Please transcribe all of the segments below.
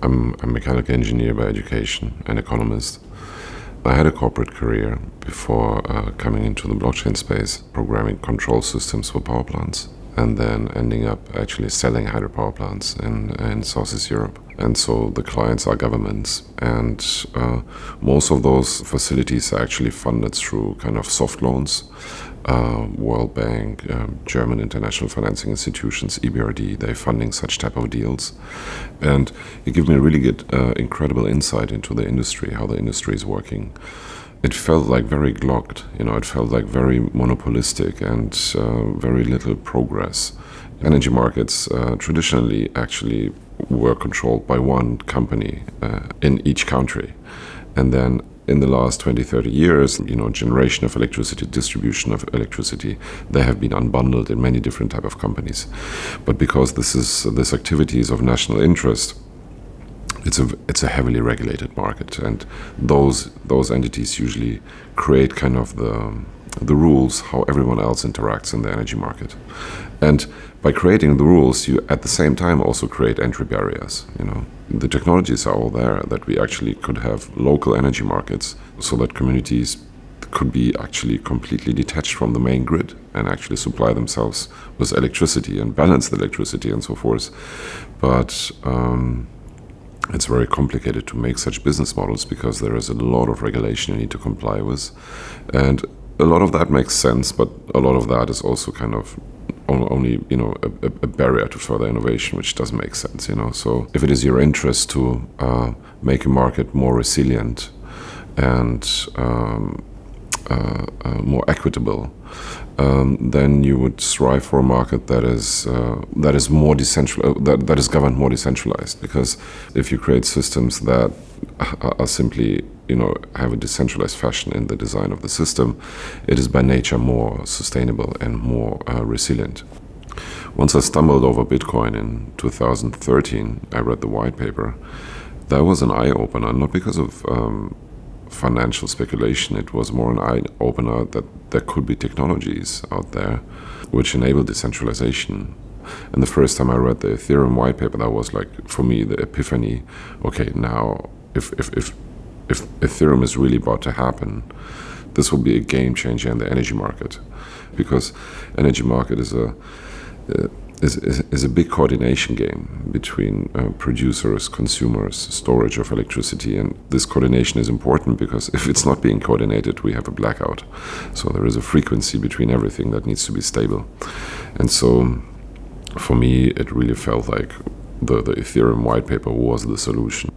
I'm a mechanical engineer by education, an economist. I had a corporate career before coming into the blockchain space, programming control systems for power plants, and then ending up actually selling hydropower plants in Southeast Europe. And so the clients are governments, and most of those facilities are actually funded through kind of soft loans. World Bank, German international financing institutions, EBRD, they're funding such type of deals. And it gave me a really good, incredible insight into the industry, how the industry is working. It felt like very glocked, it felt like very monopolistic and very little progress. Energy markets traditionally actually were controlled by one company in each country. And then in the last 20, 30 years, generation of electricity, distribution of electricity, they have been unbundled in many different type of companies. But because this activity is of national interest, it's a heavily regulated market, and those entities usually create kind of the rules how everyone else interacts in the energy market. And by creating the rules, you at the same time also create entry barriers. The technologies are all there that we actually could have local energy markets so that communities could be actually completely detached from the main grid and actually supply themselves with electricity and balance the electricity and so forth. But it's very complicated to make such business models because there is a lot of regulation you need to comply with. And a lot of that makes sense, but a lot of that is also kind of only a barrier to further innovation, which doesn't make sense. So if it is your interest to make a market more resilient and more equitable, then you would strive for a market that is more decentralized, that is governed more decentralized. Because if you create systems that are simply have a decentralized fashion in the design of the system, it is by nature more sustainable and more resilient. Once I stumbled over Bitcoin in 2013, I read the white paper. That was an eye-opener, not because of financial speculation. It was more an eye-opener that there could be technologies out there which enable decentralization. And the first time I read the Ethereum white paper, that was like, for me, the epiphany. Okay, now if Ethereum is really about to happen, this will be a game changer in the energy market, because energy market is a big coordination game between producers, consumers, storage of electricity, and this coordination is important because if it's not being coordinated, we have a blackout. So there is a frequency between everything that needs to be stable. And so for me, it really felt like the Ethereum white paper was the solution.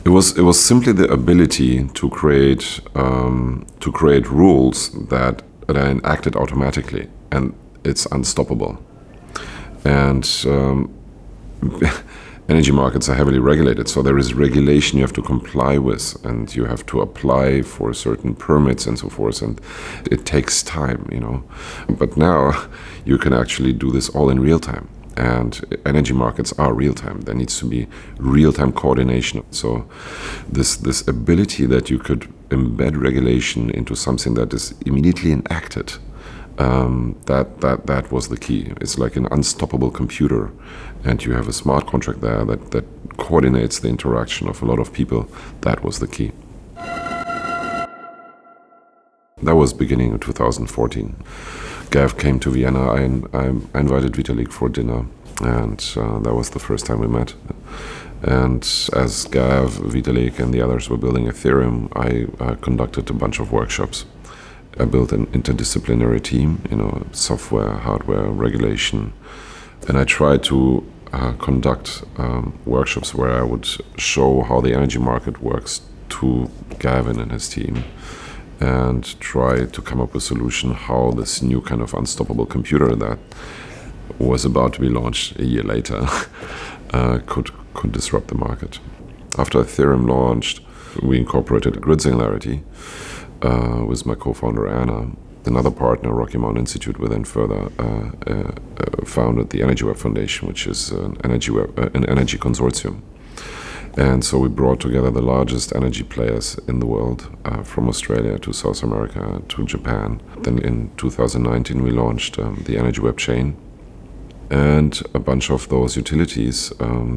It was simply the ability to create rules that are enacted automatically, and it's unstoppable. And energy markets are heavily regulated, so there is regulation you have to comply with, and you have to apply for certain permits and so forth, and it takes time, But now you can actually do this all in real time. And energy markets are real-time. There needs to be real-time coordination. So this ability that you could embed regulation into something that is immediately enacted, that was the key. It's like an unstoppable computer, and you have a smart contract there that coordinates the interaction of a lot of people. That was the key. That was beginning of 2014. Gav came to Vienna. I invited Vitalik for dinner, and that was the first time we met. And as Gav, Vitalik, and the others were building Ethereum, I conducted a bunch of workshops. I built an interdisciplinary team, software, hardware, regulation, and I tried to conduct workshops where I would show how the energy market works to Gavin and his team, and try to come up with a solution how this new kind of unstoppable computer that was about to be launched a year later could disrupt the market. After Ethereum launched, we incorporated grid Singularity with my co-founder Anna. Another partner, Rocky Mountain Institute, we then further founded the Energy Web Foundation, which is an energy consortium. And so we brought together the largest energy players in the world, from Australia to South America to Japan. Then in 2019 we launched the Energy Web Chain. And a bunch of those utilities,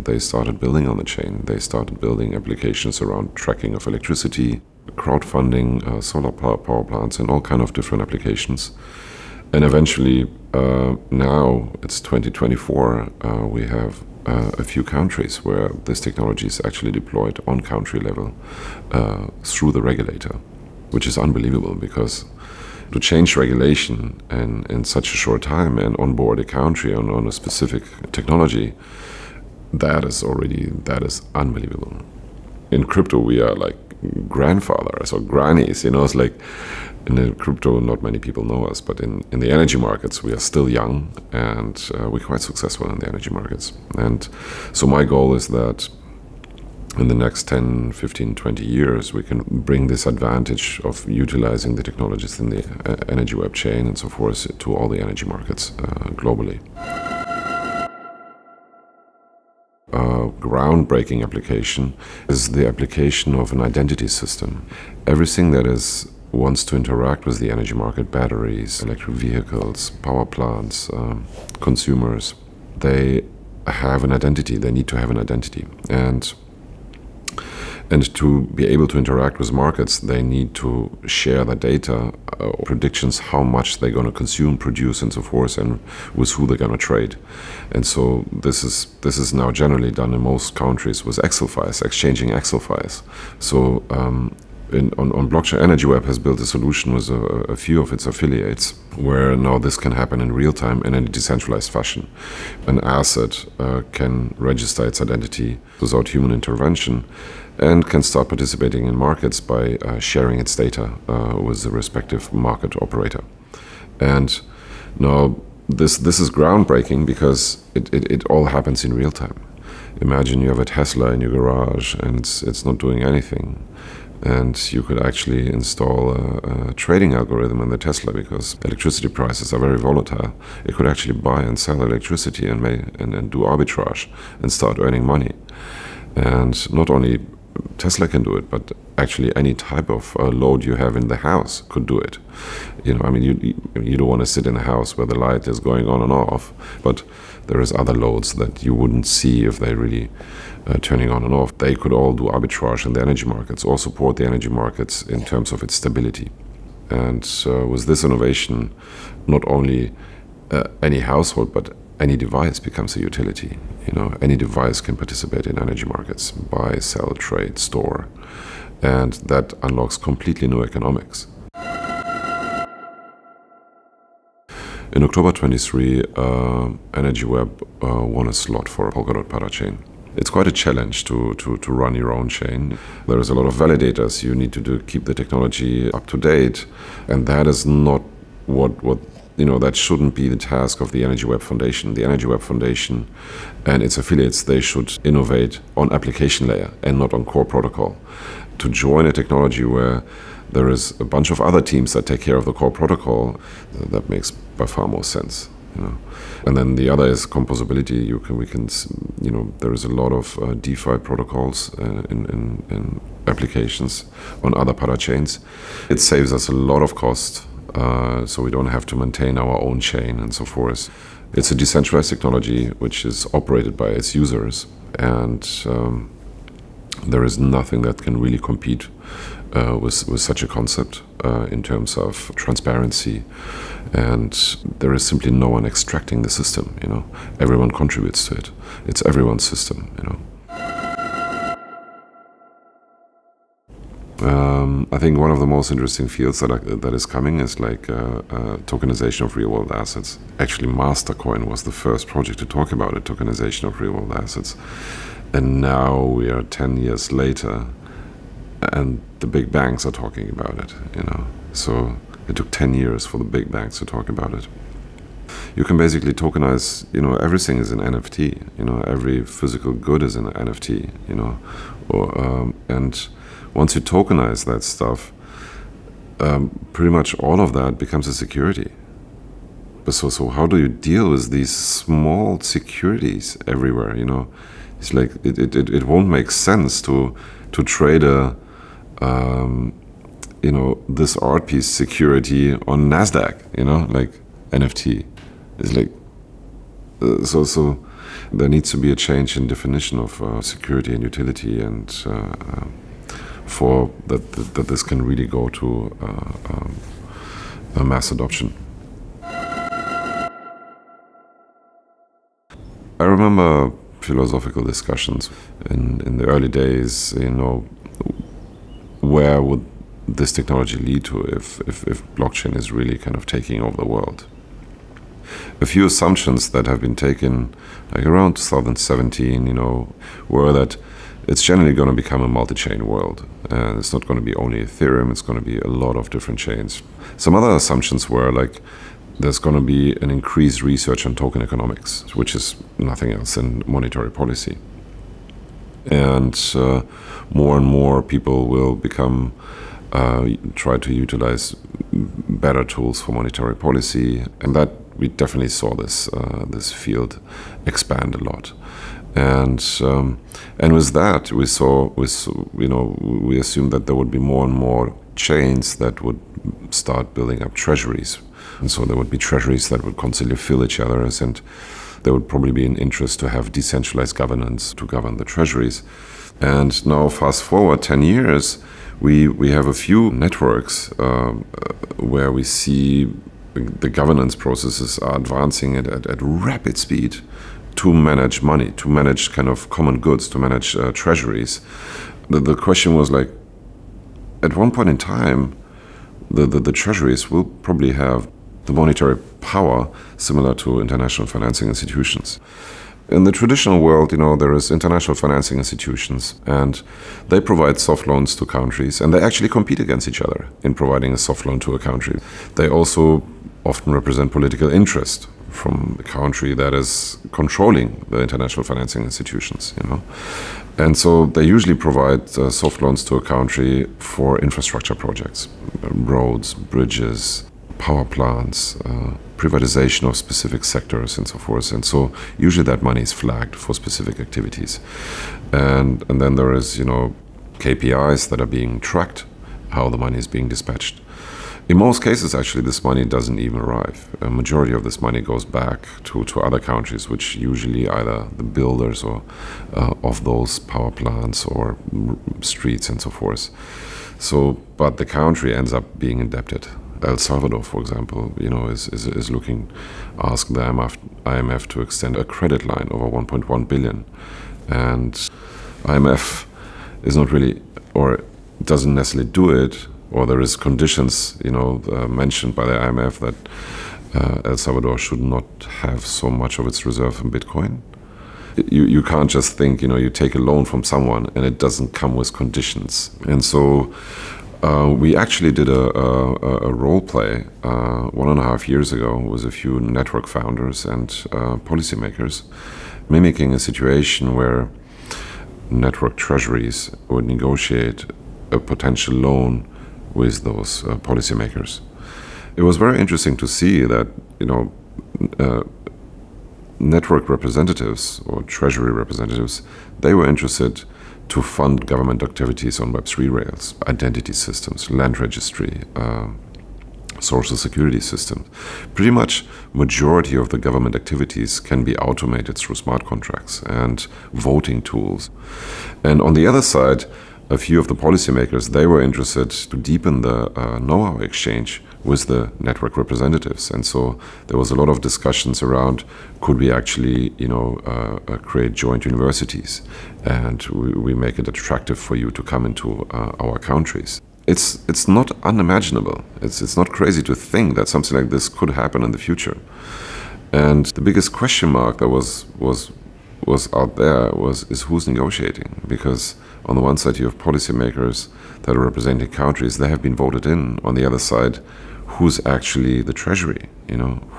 they started building on the chain. They started building applications around tracking of electricity, crowdfunding, solar power plants, and all kind of different applications. And eventually, now it's 2024, we have a few countries where this technology is actually deployed on country level through the regulator, which is unbelievable, because to change regulation and in such a short time and onboard a country on a specific technology, that is unbelievable. In crypto, we are like grandfathers or grannies, you know. It's like in the crypto, not many people know us, but in the energy markets, we are still young, and we're quite successful in the energy markets. And so my goal is that in the next 10, 15, 20 years, we can bring this advantage of utilizing the technologies in the energy web chain and so forth to all the energy markets globally. A groundbreaking application is the application of an identity system. Everything that wants to interact with the energy market, batteries, electric vehicles, power plants, consumers, they have an identity. They need to have an identity. And to be able to interact with markets, they need to share the data, predictions, how much they're going to consume, produce, and so forth, and with who they're going to trade. And so this is now generally done in most countries with Excel files, exchanging Excel files. So on blockchain, Energy Web has built a solution with a few of its affiliates where now this can happen in real time in a decentralized fashion. An asset can register its identity without human intervention and can start participating in markets by sharing its data with the respective market operator. And now this is groundbreaking because it all happens in real time. Imagine you have a Tesla in your garage and it's not doing anything. And you could actually install a trading algorithm in the Tesla, because electricity prices are very volatile. It could actually buy and sell electricity and do arbitrage and start earning money. And not only Tesla can do it, but actually any type of load you have in the house could do it. You know, I mean, you don't want to sit in a house where the light is going on and off, but there is other loads that you wouldn't see if they really turning on and off. They could all do arbitrage in the energy markets or support the energy markets in terms of its stability. And with this innovation, not only any household, but any device becomes a utility. You know, any device can participate in energy markets, buy, sell, trade, store, and that unlocks completely new economics. In October 23, Energy Web won a slot for Polkadot parachain. It's quite a challenge to run your own chain. There is a lot of validators you need to keep the technology up to date, and that is not what you know, that shouldn't be the task of the Energy Web Foundation. The Energy Web Foundation and its affiliates, they should innovate on application layer and not on core protocol. To join a technology where there is a bunch of other teams that take care of the core protocol, that makes by far more sense. You know. And then the other is composability. You know, there is a lot of DeFi protocols in applications on other parachains. It saves us a lot of cost, so we don't have to maintain our own chain and so forth. It's a decentralized technology which is operated by its users, and there is nothing that can really compete with such a concept in terms of transparency, and there is simply no one extracting the system. You know, everyone contributes to it. It's everyone's system. You know. I think one of the most interesting fields that is coming is like tokenization of real-world assets. Actually, Mastercoin was the first project to talk about it, tokenization of real-world assets. And now we are 10 years later, and the big banks are talking about it, you know. So it took 10 years for the big banks to talk about it. You can basically tokenize, you know, everything is an NFT, you know, every physical good is an NFT, you know. And once you tokenize that stuff, pretty much all of that becomes a security. So how do you deal with these small securities everywhere, you know? It's like it won't make sense to trade a you know, this art piece security on NASDAQ, you know, like NFT. It's like, So there needs to be a change in definition of security and utility, and for that this can really go to a mass adoption. I remember philosophical discussions in the early days, where would this technology lead to if blockchain is really kind of taking over the world. A few assumptions that have been taken like around 2017, were that it's generally going to become a multi-chain world. It's not going to be only Ethereum, it's going to be a lot of different chains. Some other assumptions were like there's going to be an increased research on token economics, which is nothing else than monetary policy. And more and more people will become try to utilize better tools for monetary policy, and that we definitely saw this field expand a lot. And with that, we assumed that there would be more and more chains that would start building up treasuries. And so there would be treasuries that would constantly fill each other, and there would probably be an interest to have decentralized governance to govern the treasuries. And now, fast forward 10 years, we have a few networks where we see the governance processes are advancing at rapid speed to manage money, to manage kind of common goods, to manage treasuries. The question was like, at one point in time, the treasuries will probably have the monetary power similar to international financing institutions. In the traditional world, there is international financing institutions, and they provide soft loans to countries, and they actually compete against each other in providing a soft loan to a country. They also often represent political interest from the country that is controlling the international financing institutions, And so they usually provide soft loans to a country for infrastructure projects, roads, bridges, power plants, privatization of specific sectors and so forth. And so usually that money is flagged for specific activities. And then there is, KPIs that are being tracked, how the money is being dispatched. In most cases, actually, this money doesn't even arrive. A majority of this money goes back to other countries, which usually either the builders or of those power plants or streets and so forth. So, but the country ends up being indebted. El Salvador, for example, is looking, ask the IMF to extend a credit line over 1.1 billion, and IMF is not really, or doesn't necessarily do it, or there is conditions, mentioned by the IMF that El Salvador should not have so much of its reserve in Bitcoin. You can't just think, you take a loan from someone and it doesn't come with conditions, and so. We actually did a role play 1.5 years ago with a few network founders and policymakers, mimicking a situation where network treasuries would negotiate a potential loan with those policymakers. It was very interesting to see that network representatives or treasury representatives, they were interested to fund government activities on Web3 rails, identity systems, land registry, social security systems. Pretty much majority of the government activities can be automated through smart contracts and voting tools. And on the other side, a few of the policymakers, they were interested to deepen the know-how exchange with the network representatives. And so there was a lot of discussions around, could we actually, create joint universities, and we make it attractive for you to come into our countries. It's not unimaginable. It's not crazy to think that something like this could happen in the future. And the biggest question mark that was out there is who's negotiating, because on the one side you have policymakers that are representing countries, they have been voted in. On the other side, who's actually the treasury,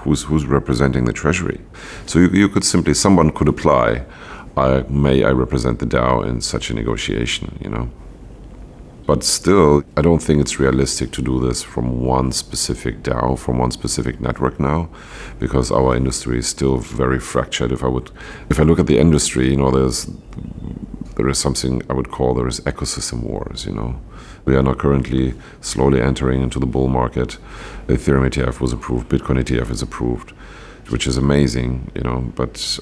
who's representing the treasury. So you could simply, someone could apply, may I represent the DAO in such a negotiation, But still, I don't think it's realistic to do this from one specific DAO, from one specific network now, because our industry is still very fractured. If I look at the industry, there is something I would call there is ecosystem wars, We are now currently slowly entering into the bull market. Ethereum ETF was approved, Bitcoin ETF is approved. which is amazing, you know, but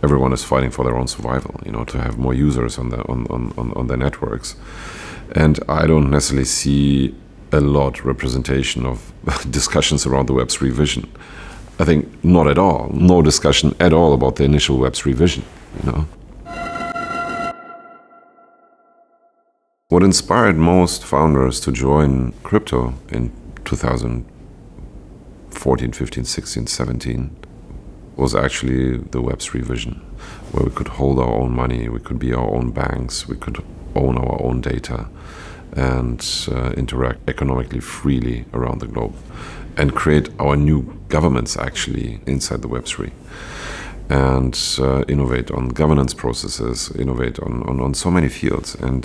everyone is fighting for their own survival, you know, to have more users on their networks. And I don't necessarily see a lot representation of discussions around the Web3 vision. I think not at all. No discussion at all about the initial Web3 vision, you know. What inspired most founders to join crypto in 2014, 15, 16, 17 was actually the Web3 vision, where we could hold our own money, we could be our own banks, we could own our own data and interact economically freely around the globe and create our new governments actually inside the Web3 and innovate on governance processes, innovate on so many fields. And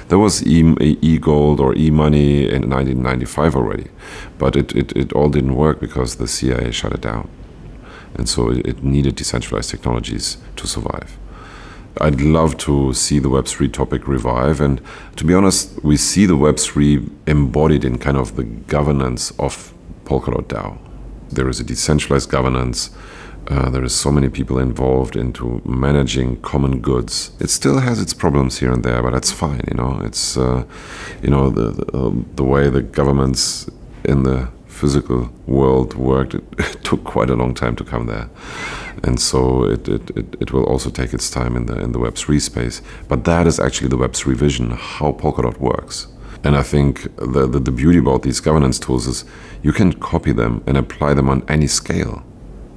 there was e-gold or e-money in 1995 already, but it all didn't work because the CIA shut it down. And so it needed decentralized technologies to survive. I'd love to see the Web3 topic revive, and to be honest, we see the Web3 embodied in kind of the governance of Polkadot DAO. There is a decentralized governance. There is so many people involved into managing common goods. It still has its problems here and there, but that's fine. You know, it's you know, the way the governments in the physical world worked. It took quite a long time to come there, and so it will also take its time in the Web3 space. But that is actually the Web3 vision, how Polkadot works. And I think the beauty about these governance tools is you can copy them and apply them on any scale.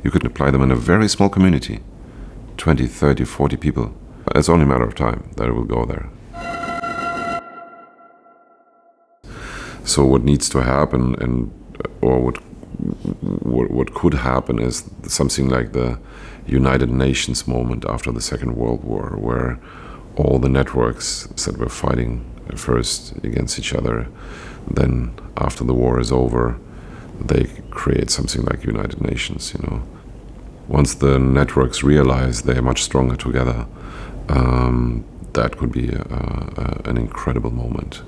You could apply them in a very small community, 20, 30, 40 people. It's only a matter of time that it will go there. So what needs to happen, or what could happen, is something like the United Nations moment after the Second World War, where all the networks that were fighting first against each other, then after the war is over, they create something like United Nations, you know. Once the networks realize they are much stronger together, that could be an incredible moment,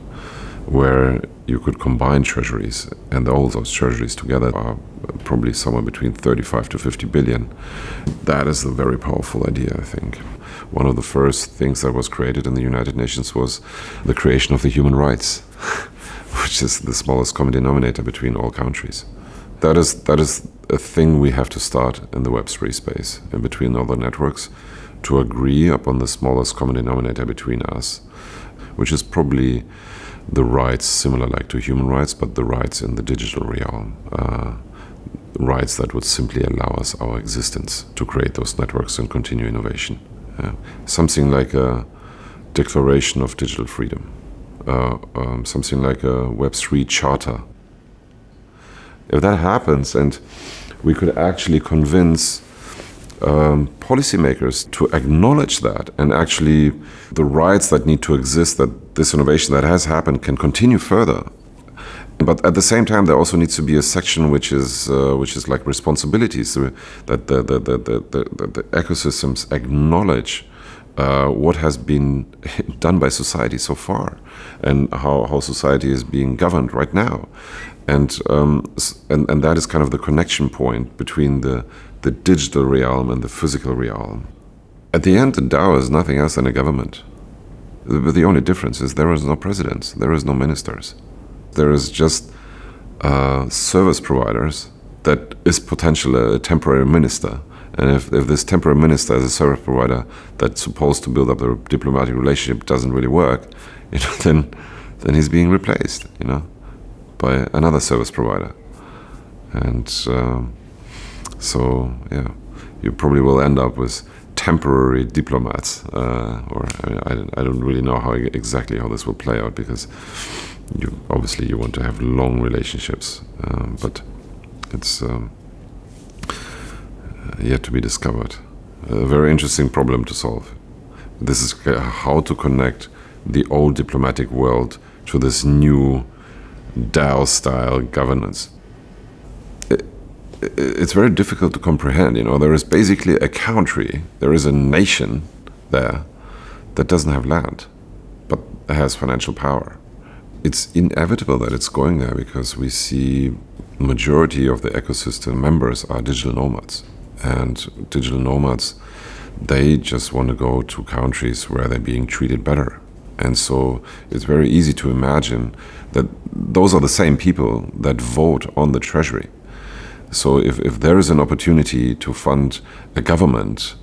where you could combine treasuries, and all those treasuries together are probably somewhere between 35 to 50 billion. That is a very powerful idea, I think. One of the first things that was created in the United Nations was the creation of the human rights, which is the smallest common denominator between all countries. That is a thing we have to start in the Web3 space, in between all the networks, to agree upon the smallest common denominator between us, which is probably the rights similar like to human rights, but the rights in the digital realm. Rights that would simply allow us our existence to create those networks and continue innovation. Something like a declaration of digital freedom, something like a Web3 charter. If that happens, and we could actually convince policymakers to acknowledge that, and actually the rights that need to exist, that this innovation that has happened can continue further. But at the same time, there also needs to be a section which is like responsibilities, so that the ecosystems acknowledge what has been done by society so far, and how society is being governed right now, and that is kind of the connection point between the digital realm and the physical realm. At the end, the DAO is nothing else than a government. But the only difference is there is no presidents, there is no ministers. There is just service providers that is potentially a temporary minister. And if this temporary minister as a service provider that's supposed to build up a diplomatic relationship doesn't really work, you know, then he's being replaced, you know, by another service provider. And so, yeah, you probably will end up with temporary diplomats, or I don't really know exactly how this will play out, because obviously you want to have long relationships, but it's yet to be discovered. A very interesting problem to solve. This is how to connect the old diplomatic world to this new DAO-style governance. It's very difficult to comprehend. You know, there is basically a country, there is a nation there that doesn't have land, but has financial power. It's inevitable that it's going there, because we see majority of the ecosystem members are digital nomads. And digital nomads, they just want to go to countries where they're being treated better. And so it's very easy to imagine that those are the same people that vote on the treasury. So if there is an opportunity to fund a government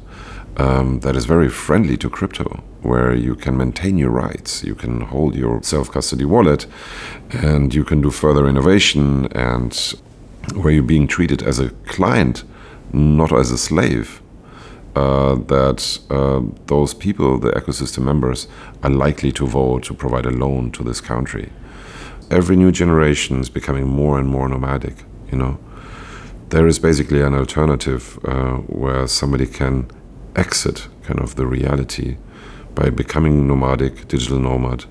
that is very friendly to crypto, where you can maintain your rights, you can hold your self-custody wallet, and you can do further innovation, and where you're being treated as a client, not as a slave, those people, the ecosystem members, are likely to vote to provide a loan to this country. Every new generation is becoming more and more nomadic, you know. There is basically an alternative where somebody can exit kind of the reality by becoming nomadic, digital nomad,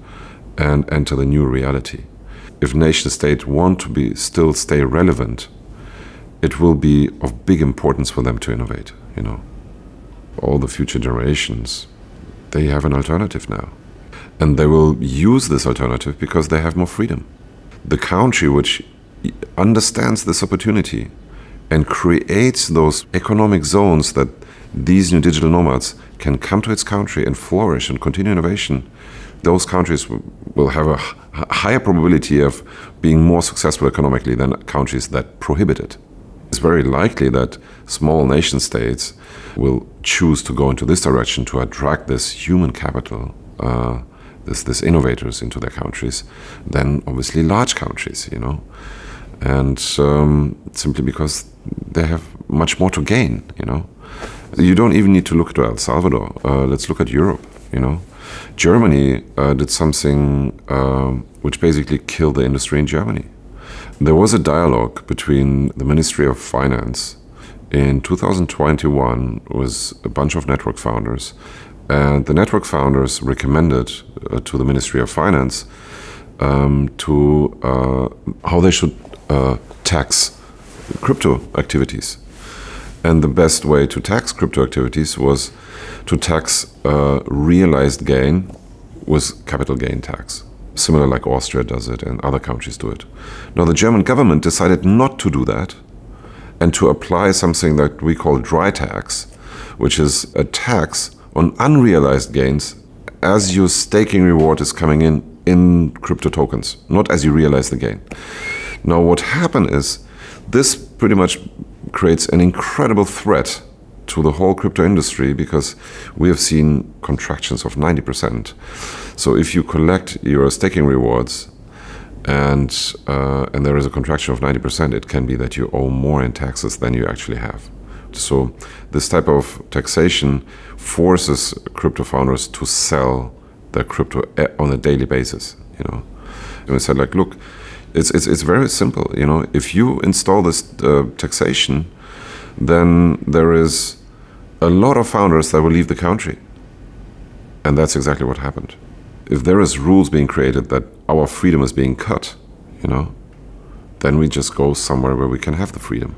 and enter the new reality. If nation states want to still stay relevant, it will be of big importance for them to innovate, you know. All the future generations, they have an alternative now. And they will use this alternative because they have more freedom. The country which understands this opportunity and creates those economic zones that these new digital nomads can come to its country and flourish and continue innovation, those countries will have a higher probability of being more successful economically than countries that prohibit it. It's very likely that small nation states will choose to go into this direction to attract this human capital, this innovators into their countries, than obviously large countries, you know. And simply because they have much more to gain, you know. You don't even need to look to El Salvador. Let's look at Europe, you know. Germany did something which basically killed the industry in Germany. There was a dialogue between the Ministry of Finance in 2021 with a bunch of network founders, and the network founders recommended to the Ministry of Finance how they should tax crypto activities. And the best way to tax crypto activities was to tax realized gain with capital gain tax, similar like Austria does it and other countries do it. Now the German government decided not to do that and to apply something that we call dry tax, which is a tax on unrealized gains as your staking reward is coming in crypto tokens, not as you realize the gain. Now what happened is this pretty much creates an incredible threat to the whole crypto industry, because we have seen contractions of 90%. So if you collect your staking rewards and there is a contraction of 90%, it can be that you owe more in taxes than you actually have. So this type of taxation forces crypto founders to sell their crypto on a daily basis, you know. And we said, like, look, it's very simple, you know. If you install this taxation, then there is a lot of founders that will leave the country. And that's exactly what happened. If there is rules being created that our freedom is being cut, you know, then we just go somewhere where we can have the freedom.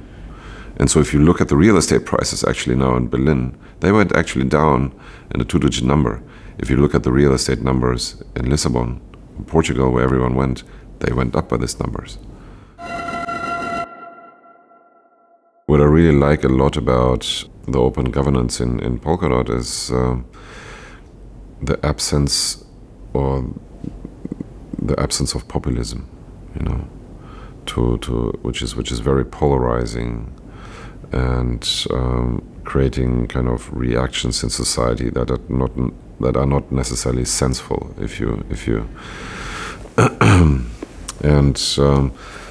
And so if you look at the real estate prices actually now in Berlin, they went actually down in a 2-digit number. If you look at the real estate numbers in Lisbon, in Portugal, where everyone went, they went up by these numbers. What I really like a lot about the open governance in Polkadot is the absence of populism, you know, which is very polarizing and creating kind of reactions in society that are not necessarily senseful if you and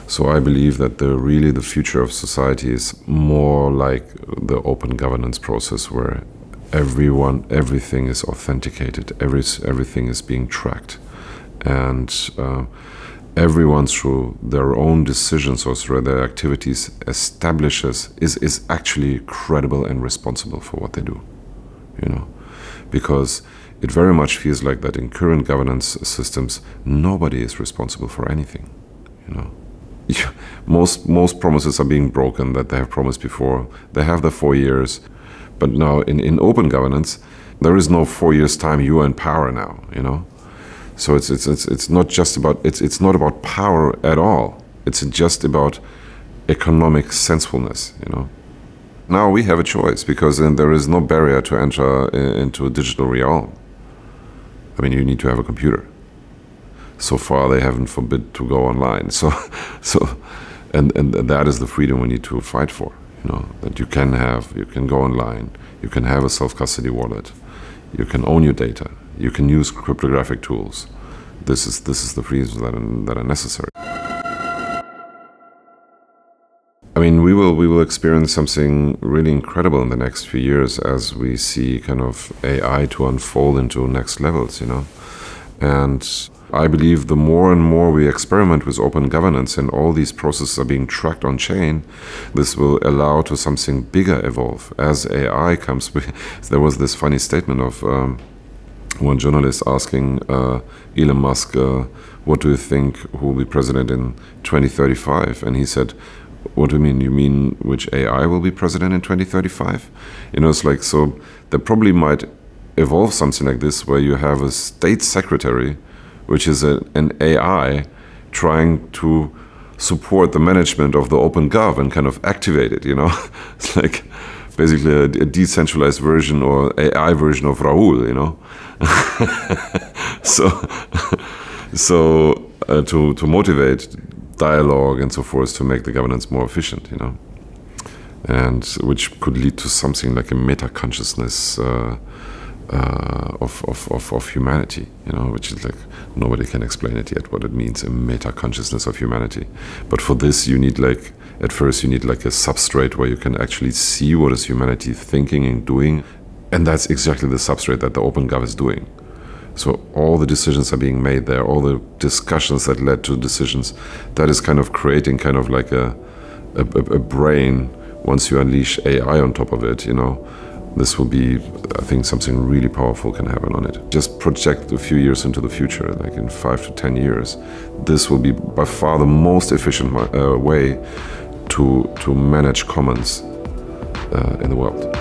so I believe that really the future of society is more like the open governance process, where everything is authenticated, everything is being tracked, and everyone through their own decisions or through their activities is actually credible and responsible for what they do, you know, because it very much feels like that in current governance systems, nobody is responsible for anything, you know. Most promises are being broken that they have promised before. They have the 4 years, but now in open governance, there is no 4 years time you are in power now, you know. So it's not just about it's not about power at all. It's just about economic sensefulness, you know. Now we have a choice, because then there is no barrier to enter into a digital realm. I mean, you need to have a computer. So far, they haven't forbid to go online. And that is the freedom we need to fight for. You know, that you can go online, you can have a self-custody wallet, you can own your data, you can use cryptographic tools. This is the freedoms that are necessary. I mean, we will experience something really incredible in the next few years as we see kind of AI to unfold into next levels, you know. And I believe the more and more we experiment with open governance and all these processes are being tracked on chain, this will allow to something bigger evolve. As AI comes, there was this funny statement of one journalist asking Elon Musk, what do you think who will be president in 2035? And he said, what do you mean? You mean which AI will be president in 2035? You know, it's like, so there probably might evolve something like this where you have a state secretary, which is an AI trying to support the management of the open gov and kind of activate it, you know? It's like basically a decentralized version or AI version of Raoul, you know? To motivate dialogue and so forth, to make the governance more efficient, you know, and which could lead to something like a meta consciousness of humanity, you know, which is like nobody can explain it yet what it means, a meta consciousness of humanity. But for this, you need like at first you need like a substrate where you can actually see what is humanity thinking and doing, and that's exactly the substrate that the open gov is doing. So all the decisions are being made there, all the discussions that led to decisions, that is kind of creating kind of like a brain. Once you unleash AI on top of it, you know, this will be, I think, something really powerful can happen on it. Just project a few years into the future, like in 5 to 10 years, this will be by far the most efficient way to manage commons in the world.